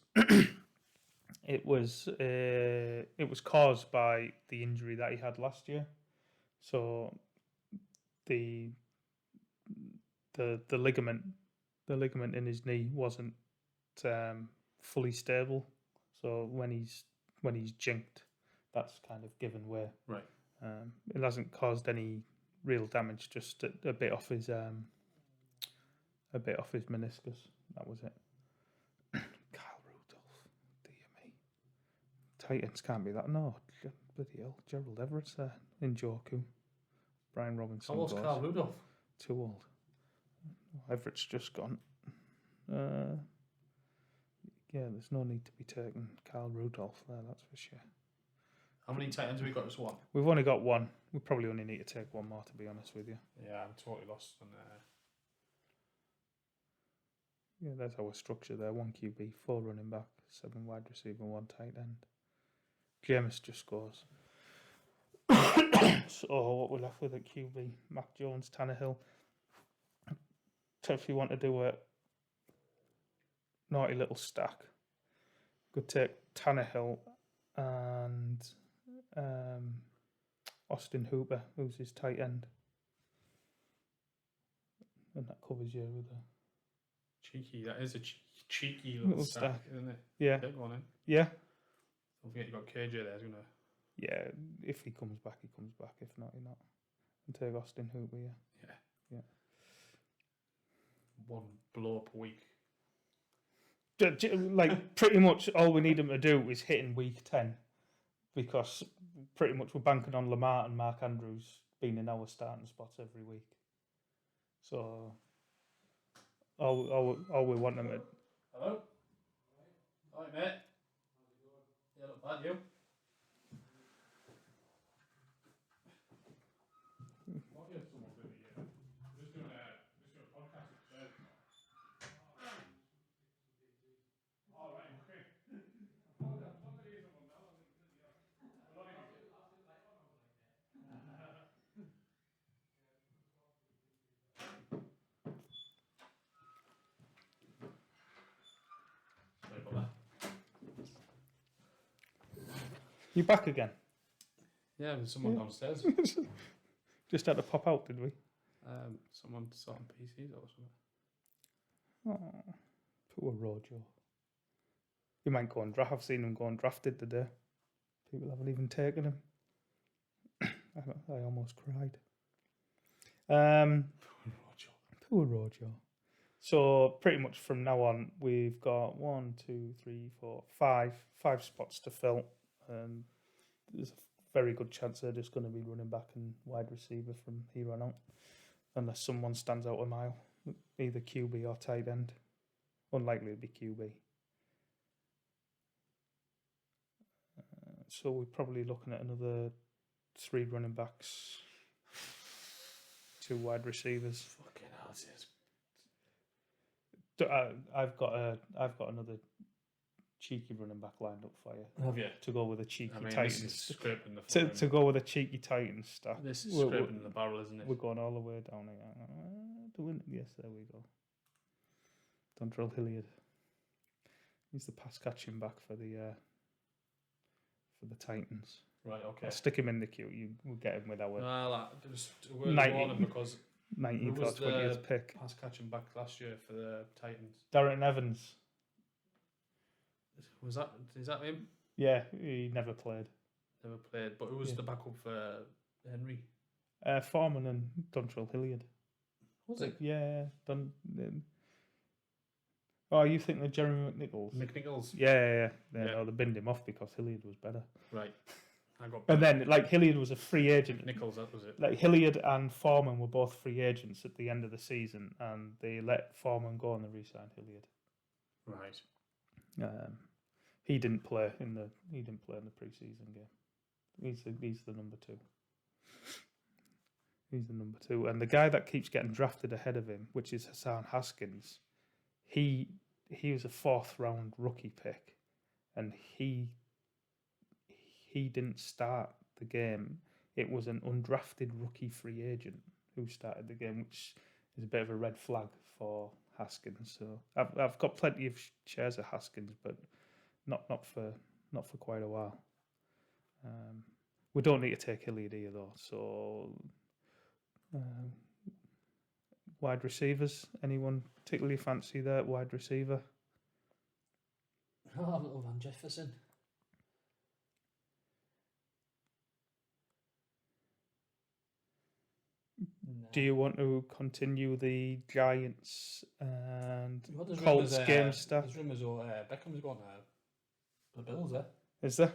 S2: it was caused by the injury that he had last year. So the ligament in his knee wasn't fully stable. So when he's jinked, that's kind of given way.
S1: Right.
S2: It hasn't caused any real damage, just a bit off his meniscus. That was it. Kyle Rudolph, dear me. Titans can't be that. No, bloody hell. Gerald Everett's there. Njoku. Brian Robinson.
S1: How old's Kyle Rudolph?
S2: Too old. Everett's just gone. There's no need to be taking Kyle Rudolph there, that's for sure.
S1: How many tight ends have we got? Just one?
S2: We've only got one. we probably only need to take one more, to be honest with you.
S1: Yeah, I'm totally lost on
S2: Yeah, there's our structure there. 1 QB, 4 running back, 7 wide receiver, 1 tight end. Jameis just scores. So what we're left with at QB, Mac Jones, Tannehill. So if you want to do a naughty little stack, could take Tannehill and Austin Hooper, who's his tight end. And that covers you with a
S1: cheeky. That is a cheeky little stack, isn't it?
S2: Yeah.
S1: Big one, eh?
S2: Yeah.
S1: Don't forget you got KJ there, isn't it?
S2: Yeah, if he comes back, he comes back. If not, he not. And take Austin Hooper, yeah.
S1: One blow up a week.
S2: Like, pretty much all we need him to do is hit in week 10, because pretty much we're banking on Lamar and Mark Andrews being in our starting spots every week. So all we want them to...
S1: Hello? Hi, mate. Yeah, not bad, you?
S2: You back again?
S1: Yeah, there's someone downstairs.
S2: Just had to pop out, did we?
S1: Someone sorting PCs or something.
S2: Oh, poor Rojo. He might go on draft. I've seen him go undrafted today. People haven't even taken him. I almost cried. Poor Rojo. So pretty much from now on, we've got 1, 2, 3, 4, 5 spots to fill. There's a very good chance they're just going to be running back and wide receiver from here on out, unless someone stands out a mile, either QB or tight end. Unlikely to be QB. So we're probably looking at another 3 running backs, 2 wide receivers.
S1: Fucking hell, this is...
S2: I've got another cheeky running back lined up for you.
S1: Have you?
S2: To go with a cheeky Titans.
S1: This is scraping the
S2: to go with a cheeky Titans stack.
S1: This is scraping the barrel, isn't it?
S2: We're going all the way down here. Yes, there we go. Dontrell Hilliard. He's the pass catching back for the Titans.
S1: Right, okay.
S2: I'll stick him in the queue. We'll get him with our...
S1: Well, just a word of warning, because
S2: 19th or 20th pick.
S1: Pass catching back last year for the Titans.
S2: Darren Evans.
S1: Is that him?
S2: Yeah, he never played.
S1: Never played, but who was the backup for Henry?
S2: Foreman and Dontrell Hilliard.
S1: Was it?
S2: Yeah. Oh, you think that Jeremy McNichols?
S1: McNichols?
S2: Yeah. No, they binned him off because Hilliard was better.
S1: Right.
S2: And then, Hilliard was a free agent.
S1: Nichols, that was it.
S2: Hilliard and Foreman were both free agents at the end of the season, and they let Foreman go and they re-signed Hilliard.
S1: Right.
S2: He didn't play in the preseason game. He's the number 2. He's the number 2, and the guy that keeps getting drafted ahead of him, which is Hassan Haskins, he was a 4th round rookie pick, and he didn't start the game. It was an undrafted rookie free agent who started the game, which is a bit of a red flag for Haskins. So I've got plenty of shares of Haskins, but not for quite a while. We don't need to take Hilliard either, though. So wide receivers, anyone particularly fancy that wide receiver?
S1: I'll have a little Van Jefferson.
S2: No. Do you want to continue the Giants and Colts game stuff?
S1: There's rumours Beckham's going to the Bills there.
S2: Is there?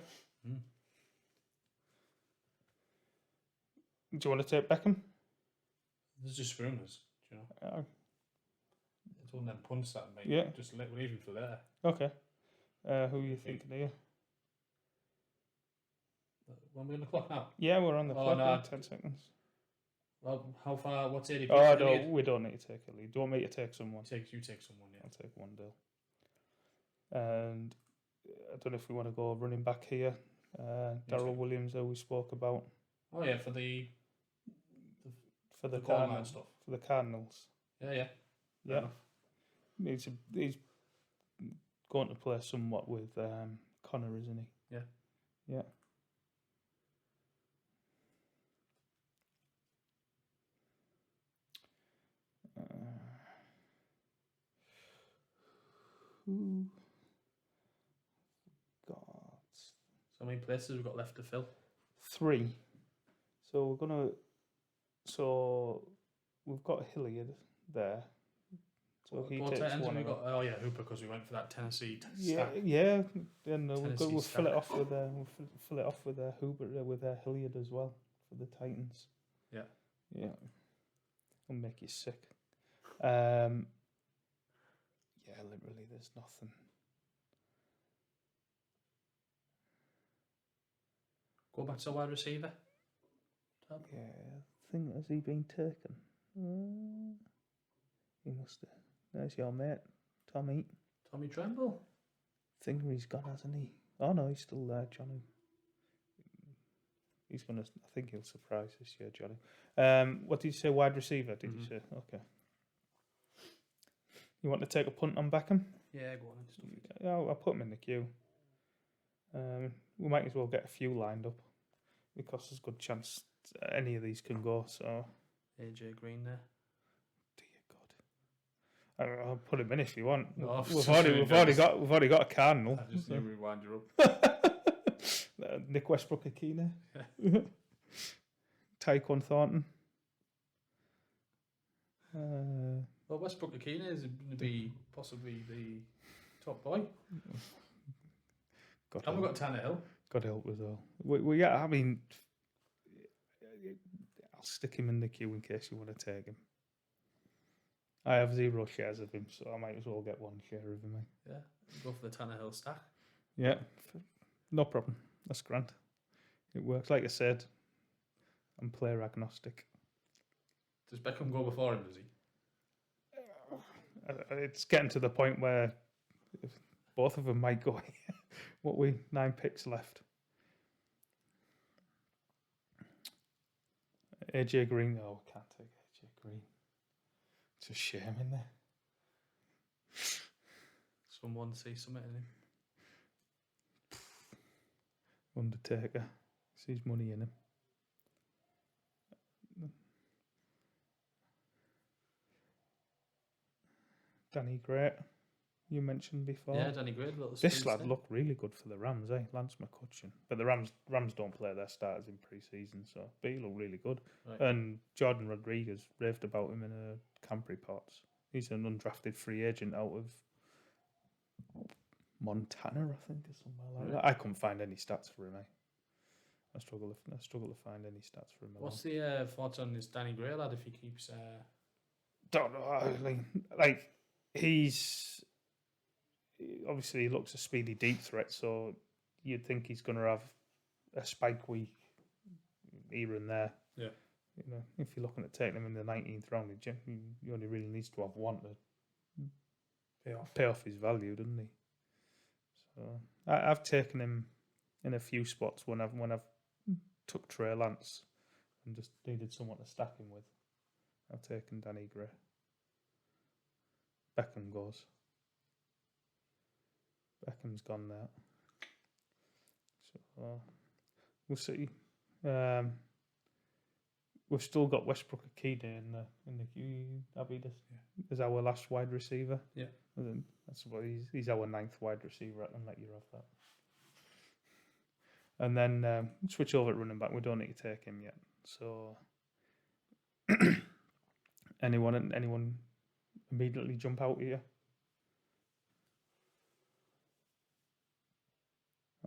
S2: Do you want to take Beckham?
S1: There's just rumours, do you know? It's one of them punts that make.
S2: Yeah.
S1: Just leave him for there.
S2: Okay. Who are you thinking here?
S1: When we're on the clock now?
S2: Yeah, we're on the clock.
S1: No.
S2: 10 seconds.
S1: Well, how far? What's ADP?
S2: Oh, no, we don't need to take a lead. Do you want me to take someone?
S1: You take someone, yeah.
S2: I'll take one deal. And I don't know if we want to go running back here. Darryl Williams, who we spoke about.
S1: Oh yeah, for the
S2: Cardinals
S1: stuff.
S2: For the Cardinals.
S1: Yeah.
S2: He's going to play somewhat with Connor, isn't he? Yeah. Who? God.
S1: So how many places we've got left to fill?
S2: 3. So we've got Hilliard there. So he takes one.
S1: Hooper, because we went for that Tennessee
S2: stack.
S1: Yeah.
S2: And we'll fill it off with Hooper with Hilliard as well for the Titans.
S1: Yeah.
S2: It'll make you sick. Literally, there's nothing.
S1: Go back to wide receiver.
S2: Yeah, I think, has he been taken? He must have. There's your mate, Tommy
S1: Tremble.
S2: I think he's gone, hasn't he? Oh no, he's still there, Johnny. I think he'll surprise this year, Johnny. What did you say, wide receiver, did you say? Okay. You want to take a punt on Beckham?
S1: Yeah, go on.
S2: Yeah, I'll put him in the queue. We might as well get a few lined up because there's a good chance any of these can go. So
S1: AJ Green there.
S2: Dear God, I'll put him in if you want.
S1: No,
S2: we've already got a Cardinal.
S1: I just knew we wind you up.
S2: Nick Westbrook-Akine. Yeah. Tyquan Thornton.
S1: Well, Westbrook-Akine is going to be possibly the top boy. And we've got Tannehill.
S2: God help us all. I mean, I'll stick him in the queue in case you want to take him. I have 0 shares of him, so I might as well get 1 share of him.
S1: Yeah, go for the Tannehill stack.
S2: Yeah, no problem. That's grand. It works. Like I said, I'm player agnostic.
S1: Does Beckham go before him, does he?
S2: It's getting to the point where both of them might go. 9 picks left. AJ Green. Oh, I can't take AJ Green. It's a shame, isn't there?
S1: Someone see something in him.
S2: Undertaker. Sees money in him. Danny Gray, you mentioned before.
S1: Yeah, Danny Gray.
S2: This lad looked really good for the Rams, Lance McCutcheon. But the Rams don't play their starters in pre-season, but he looked really good. Right. And Jordan Rodriguez raved about him in a camp reports. He's an undrafted free agent out of Montana, I think, or somewhere like that. I couldn't find any stats for him. I struggle to find any stats for him.
S1: What's the thoughts on this Danny Gray lad if he keeps?
S2: Don't know. Like he's obviously he looks a speedy deep threat, so you'd think he's going to have a spike week here and there.
S1: Yeah.
S2: If you're looking at taking him in the 19th round, he only really needs to have one to pay off his value, doesn't he? So I've taken him in a few spots when I've took Trey Lance and just needed someone to stack him with. I've taken Danny Gray. Beckham goes. Beckham's gone now. So we'll see. We've still got Westbrook-Akine in the queue. Abby, is our last wide receiver.
S1: Yeah,
S2: that's what he's our 9th wide receiver. I can let you have that. And then switch over at running back. We don't need to take him yet. So anyone immediately jump out here?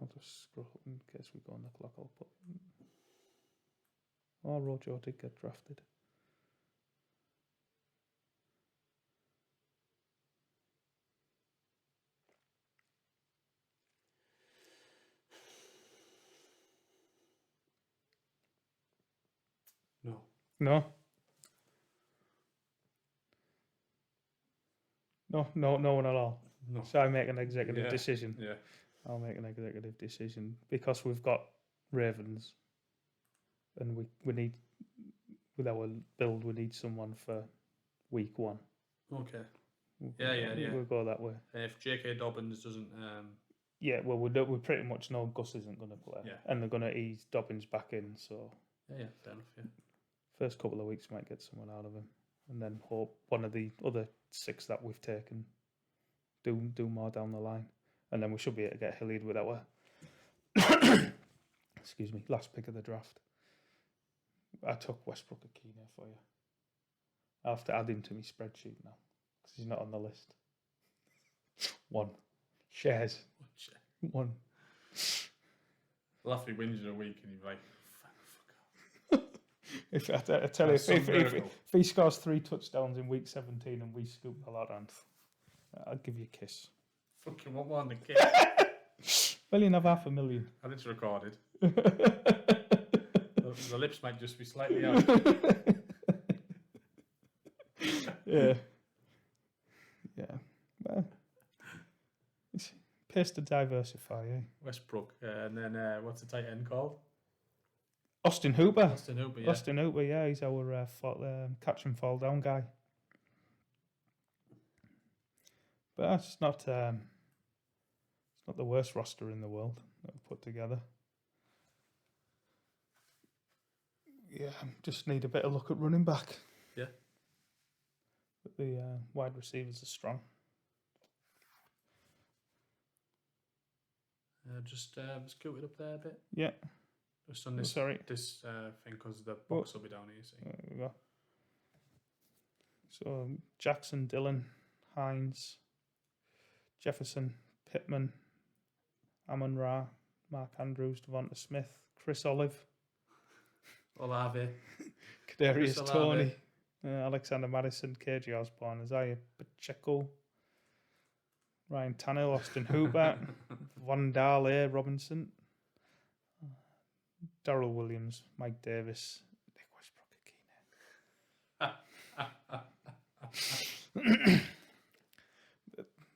S2: I'll just scroll up in case we go on the clock. I'll put. Oh, Rojo did get drafted.
S1: No.
S2: No. No one at all.
S1: No.
S2: So I make an executive decision.
S1: Yeah.
S2: I'll make an executive decision because we've got Ravens, and we need, with our build, we need someone for week 1.
S1: Okay.
S2: Yeah. We'll go that way.
S1: And if J.K. Dobbins doesn't...
S2: Yeah, well, we pretty much know Gus isn't going to play.
S1: Yeah.
S2: And they're going to ease Dobbins back in, so...
S1: Yeah, fair enough, yeah.
S2: First couple of weeks might get someone out of him. And then hope one of the other 6 that we've taken do more down the line. And then we should be able to get Hilliard with our... excuse me, last pick of the draft. I took Westbrook Akina for you. I have to add him to my spreadsheet now, because he's not on the list. 1. Shares. 1.
S1: Well, after he wins in a week and he's like,
S2: If I tell you, if he scores 3 touchdowns in week 17 and we scoop a lot, I'll give you a kiss.
S1: Fucking what more than a kiss?
S2: Well, you have 500,000.
S1: And it's recorded. The lips might just be slightly out.
S2: Yeah. Well, it pays to diversify, eh?
S1: Westbrook. And then what's the tight end called?
S2: Austin Hooper.
S1: Yeah.
S2: Austin Hooper, yeah. He's our catch and fall down guy. But it's not the worst roster in the world that we've put together. Yeah, just need a better look at running back.
S1: Yeah.
S2: But the wide receivers are strong.
S1: Just scoot it up there a bit.
S2: Yeah.
S1: Just on this,
S2: Sorry.
S1: this thing, because the box will be down here, see.
S2: There we go. So Jackson, Dillon, Hines, Jefferson, Pittman, Amon-Ra, Mark Andrews, Devonta Smith, Chris Olive,
S1: Olave,
S2: Kadarius Toney, Alexander Madison, KJ Osborne, Isaiah Pacheco, Ryan Tannehill, Austin Hooper, Von Dale Robinson, Darrell Williams, Mike Davis, Nick Westbrook.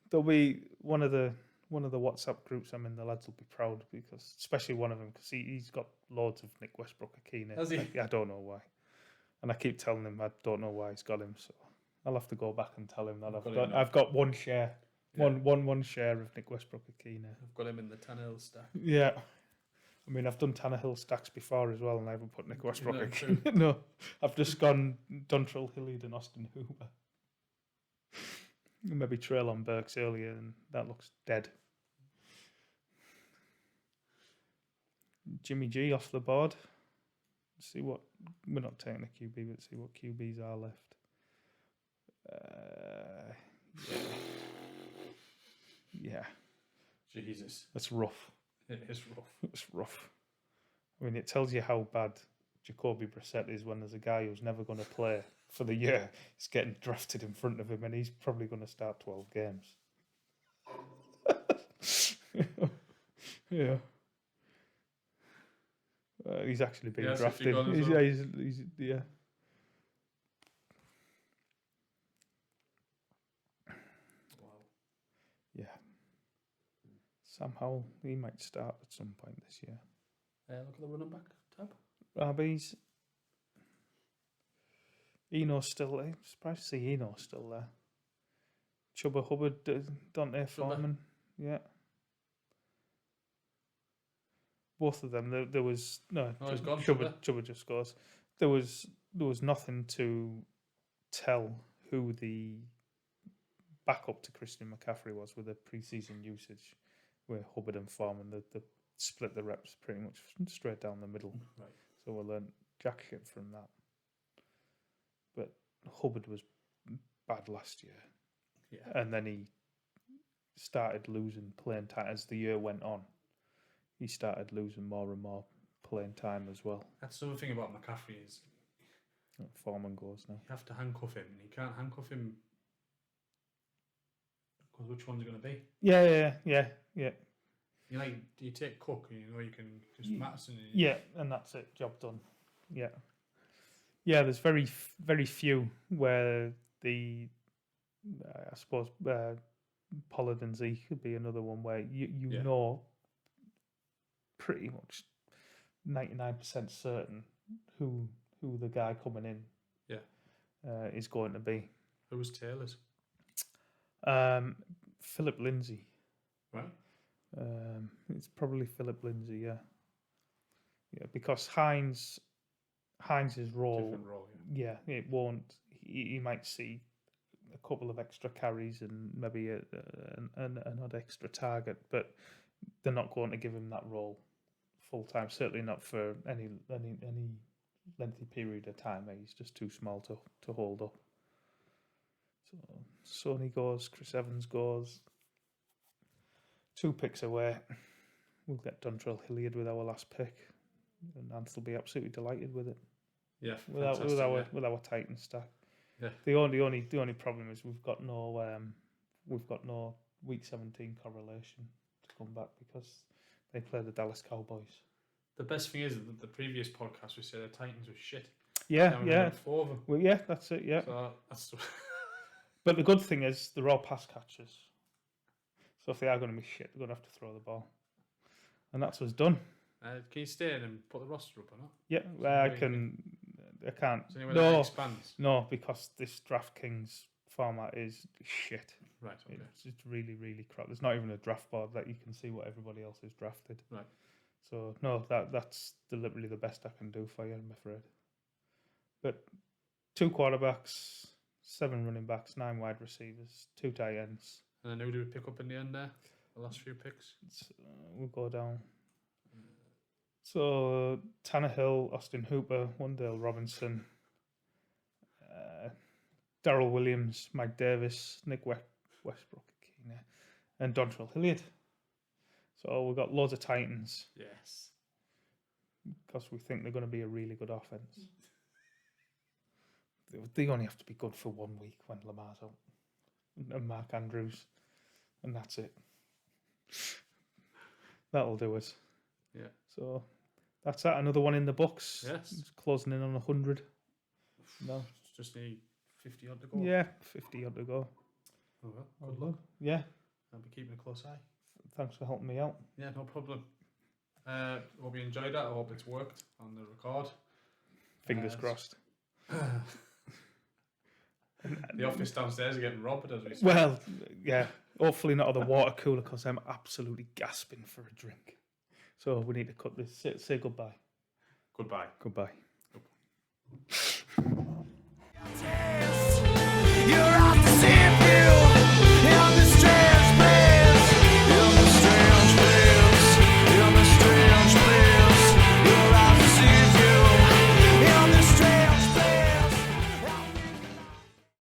S2: There'll be one of the WhatsApp groups I'm in. The lads will be proud, because especially one of them, because he's got loads of Nick Westbrook Akina.
S1: Has he?
S2: I don't know why, and I keep telling him I don't know why he's got him. So I'll have to go back and tell him that I've got one share, one share of Nick Westbrook Akina.
S1: I've got him in the Tannehill stack.
S2: Yeah. I mean, I've done Tannehill stacks before as well, and I haven't put Nick Westbrook.
S1: No,
S2: no, I've just gone Dontrell Hilliard and Austin Hooper. Maybe Traylon Burks earlier, and that looks dead. Jimmy G off the board. Let's see what, we're not taking a QB, but see what QBs are left. Yeah.
S1: Jesus.
S2: That's rough.
S1: It is rough.
S2: It's rough. I mean, it tells you how bad Jacoby Brissett is when there's a guy who's never going to play for the year. He's getting drafted in front of him, and he's probably going to start 12 games. Yeah. He's actually being drafted. He's yeah.
S1: Wow.
S2: Yeah. Sam Howell, he might start at some point this year.
S1: Look at the running back tab.
S2: Rabbies. Eno's still there. Surprised to see Eno still there. Chubba Hubbard, Dante Foreman. Yeah. Both of them. There was no.
S1: Oh, he's gone,
S2: Chubba just goes. There was nothing to tell who the backup to Christian McCaffrey was with the preseason usage, where Hubbard and Foreman they split the reps pretty much straight down the middle.
S1: Right.
S2: So we learned jack shit from that. But Hubbard was bad last year.
S1: Yeah.
S2: And then he started losing playing time as the year went on. He started losing more and more playing time as well.
S1: That's the other thing about McCaffrey is
S2: Foreman goes now.
S1: you have to handcuff him, and you can't handcuff him because which one's going to be?
S2: Yeah.
S1: You know, you take Cook, and you know you can just Madison.
S2: Yeah, and that's it. Job done. Yeah. Yeah, there's very few where the I suppose Pollard and Zeke could be another one where you know pretty much 99% certain who the guy coming in is going to be.
S1: Who was Taylor's?
S2: Philip Lindsay.
S1: Right.
S2: It's probably Philip Lindsay, yeah, because Hines' role,
S1: Different role,
S2: yeah, it won't. He might see a couple of extra carries and maybe an odd extra target, but they're not going to give him that role full time. Certainly not for any lengthy period of time. He's just too small to hold up. So Sony goes, Chris Evans goes. 2 picks away. We'll get Dontrell Hilliard with our last pick, and Anth will be absolutely delighted with it.
S1: Yeah,
S2: with our Titan stack.
S1: Yeah.
S2: The only problem is we've got no week 17 correlation to come back because they play the Dallas Cowboys.
S1: The best thing is that the previous podcast we said the Titans were shit.
S2: Yeah.
S1: Well,
S2: yeah, that's it. Yeah.
S1: So that's.
S2: But the good thing is they're all pass catchers. So if they are going to be shit, they're going to have to throw the ball, and that's what's done.
S1: Can you stay in and put the roster up or not?
S2: Yeah, I can't.
S1: That expands?
S2: No, because this DraftKings format is shit.
S1: Right. Okay.
S2: It's really, really crap. There's not even a draft board that you can see what everybody else has drafted.
S1: Right.
S2: So no, that's deliberately the best I can do for you, I'm afraid. But 2 quarterbacks, 7 running backs, 9 wide receivers, 2 tight ends.
S1: And then who do we pick up in the end there? The last few picks?
S2: We'll go down. So Tannehill, Austin Hooper, Wan'Dale Robinson, Darrell Williams, Mike Davis, Nick Westbrook, and Dontrell Hilliard. So we've got loads of Titans.
S1: Yes.
S2: Because we think they're going to be a really good offense. They only have to be good for 1 week when Lamar's out. And Mark Andrews. And that's it. That'll do us.
S1: Yeah.
S2: So that's that. Another one in the books.
S1: Yes.
S2: It's closing in on 100. No.
S1: Just need 50 odd to go.
S2: Yeah, 50 odd to go.
S1: Oh well, good luck.
S2: Yeah.
S1: I'll be keeping a close eye.
S2: Thanks for helping me out.
S1: Yeah, no problem. Hope you enjoyed that. I hope it's worked on the record.
S2: Fingers crossed.
S1: The office downstairs are getting robbed as we speak.
S2: Well, yeah. Hopefully not at the water cooler because I'm absolutely gasping for a drink. So we need to cut this. Say goodbye.
S1: Goodbye.
S2: Goodbye.
S1: You're